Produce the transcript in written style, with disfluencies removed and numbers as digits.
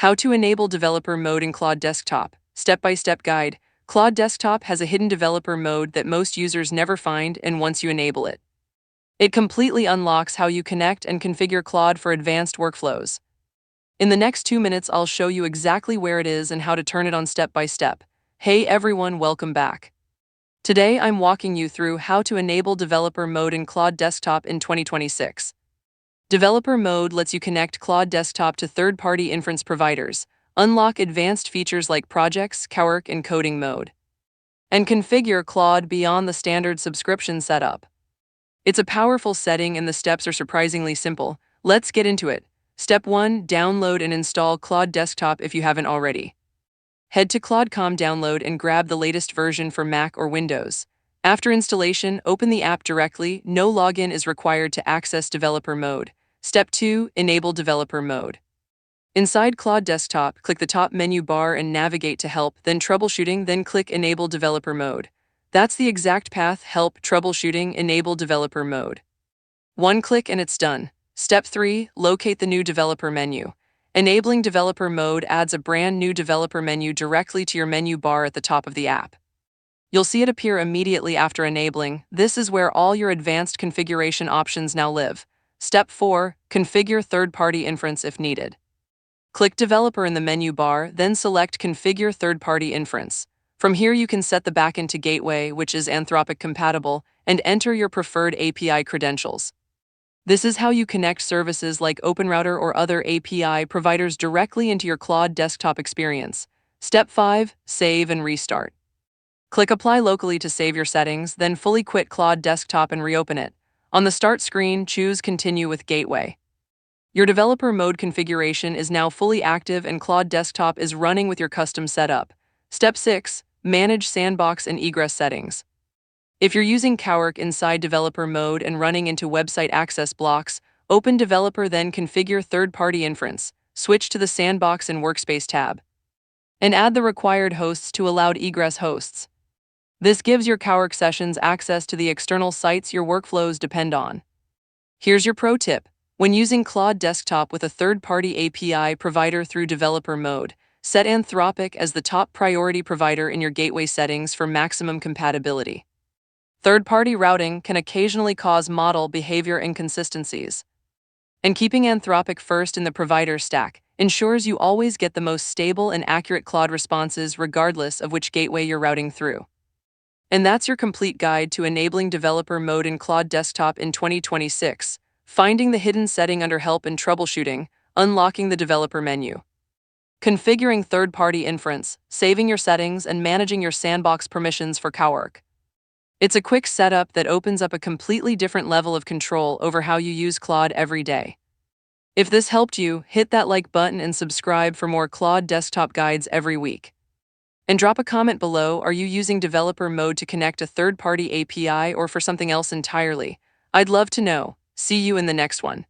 How to enable developer mode in Claude Desktop. Step-by-step guide. Claude Desktop has a hidden developer mode that most users never find, and once you enable it, it completely unlocks how you connect and configure Claude for advanced workflows. In the next 2 minutes, I'll show you exactly where it is and how to turn it on step by step. Hey everyone, welcome back. Today I'm walking you through how to enable developer mode in Claude Desktop in 2026. Developer mode lets you connect Claude Desktop to third-party inference providers, unlock advanced features like projects, cowork, and coding mode, and configure Claude beyond the standard subscription setup. It's a powerful setting and the steps are surprisingly simple. Let's get into it. Step 1. Download and install Claude Desktop if you haven't already. Head to Claude.com, download and grab the latest version for Mac or Windows. After installation, open the app directly. No login is required to access developer mode. Step 2. Enable developer mode. Inside Claude Desktop, click the top menu bar and navigate to Help, then Troubleshooting, then click Enable Developer Mode. That's the exact path: Help, Troubleshooting, Enable Developer Mode. One click and it's done. Step 3. Locate the new developer menu. Enabling developer mode adds a brand new developer menu directly to your menu bar at the top of the app. You'll see it appear immediately after enabling. This is where all your advanced configuration options now live. Step 4. Configure third-party inference if needed. Click Developer in the menu bar, then select Configure Third-Party Inference. From here you can set the backend to Gateway, which is Anthropic compatible, and enter your preferred API credentials. This is how you connect services like OpenRouter or other API providers directly into your Claude Desktop experience. Step 5. Save and restart. Click Apply locally to save your settings, then fully quit Claude Desktop and reopen it. On the Start screen, choose Continue with Gateway. Your developer mode configuration is now fully active and Claude Desktop is running with your custom setup. Step 6. Manage sandbox and egress settings. If you're using cowork inside developer mode and running into website access blocks, open Developer, then configure third-party inference. Switch to the Sandbox and Workspace tab, and add the required hosts to allowed egress hosts. This gives your cowork sessions access to the external sites your workflows depend on. Here's your pro tip. When using Claude Desktop with a third-party API provider through developer mode, set Anthropic as the top priority provider in your gateway settings for maximum compatibility. Third-party routing can occasionally cause model behavior inconsistencies, and keeping Anthropic first in the provider stack ensures you always get the most stable and accurate Claude responses regardless of which gateway you're routing through. And that's your complete guide to enabling developer mode in Claude Desktop in 2026. Finding the hidden setting under Help and Troubleshooting, unlocking the developer menu, configuring third-party inference, saving your settings, and managing your sandbox permissions for cowork. It's a quick setup that opens up a completely different level of control over how you use Claude every day. If this helped you, hit that like button and subscribe for more Claude Desktop guides every week. And drop a comment below. Are you using developer mode to connect a third-party API or for something else entirely? I'd love to know. See you in the next one.